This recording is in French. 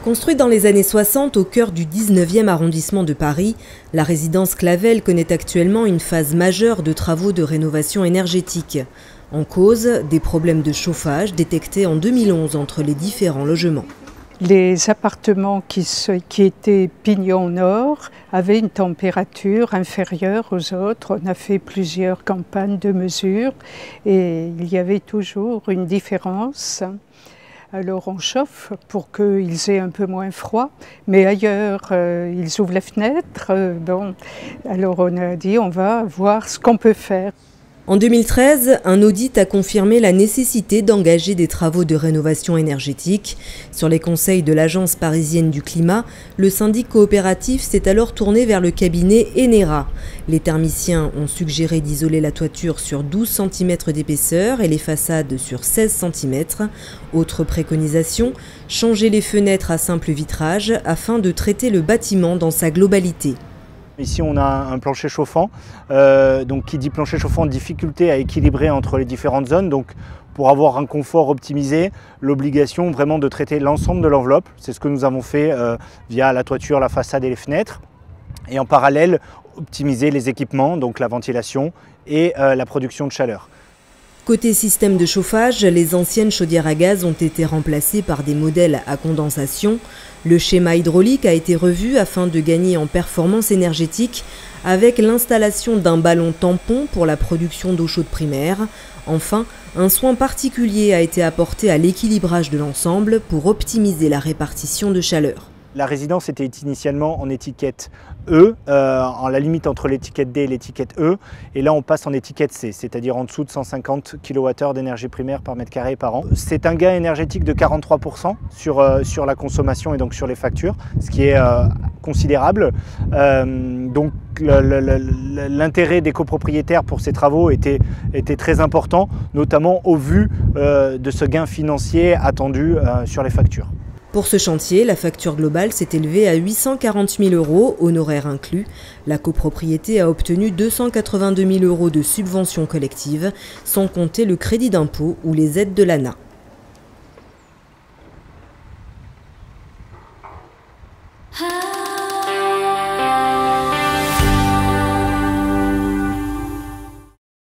Construite dans les années 60 au cœur du 19e arrondissement de Paris, la résidence Clavel connaît actuellement une phase majeure de travaux de rénovation énergétique. En cause, des problèmes de chauffage détectés en 2011 entre les différents logements. Les appartements qui étaient pignon nord avaient une température inférieure aux autres. On a fait plusieurs campagnes de mesure et il y avait toujours une différence. Alors on chauffe pour qu'ils aient un peu moins froid, mais ailleurs ils ouvrent les fenêtres. Alors on a dit on va voir ce qu'on peut faire. En 2013, un audit a confirmé la nécessité d'engager des travaux de rénovation énergétique. Sur les conseils de l'Agence parisienne du climat, le syndic coopératif s'est alors tourné vers le cabinet Enera. Les thermiciens ont suggéré d'isoler la toiture sur 12 cm d'épaisseur et les façades sur 16 cm. Autre préconisation, changer les fenêtres à simple vitrage afin de traiter le bâtiment dans sa globalité. Ici on a un plancher chauffant, donc qui dit plancher chauffant, difficulté à équilibrer entre les différentes zones. Donc pour avoir un confort optimisé, l'obligation vraiment de traiter l'ensemble de l'enveloppe. C'est ce que nous avons fait via la toiture, la façade et les fenêtres. Et en parallèle, optimiser les équipements, donc la ventilation et la production de chaleur. Côté système de chauffage, les anciennes chaudières à gaz ont été remplacées par des modèles à condensation. Le schéma hydraulique a été revu afin de gagner en performance énergétique avec l'installation d'un ballon tampon pour la production d'eau chaude primaire. Enfin, un soin particulier a été apporté à l'équilibrage de l'ensemble pour optimiser la répartition de chaleur. La résidence était initialement en étiquette E, en la limite entre l'étiquette D et l'étiquette E. Et là, on passe en étiquette C, c'est-à-dire en dessous de 150 kWh d'énergie primaire par mètre carré par an. C'est un gain énergétique de 43% sur la consommation et donc sur les factures, ce qui est considérable. Donc l'intérêt des copropriétaires pour ces travaux était très important, notamment au vu de ce gain financier attendu sur les factures. Pour ce chantier, la facture globale s'est élevée à 840 000 €, honoraires inclus. La copropriété a obtenu 282 000 € de subventions collectives, sans compter le crédit d'impôt ou les aides de l'ANA.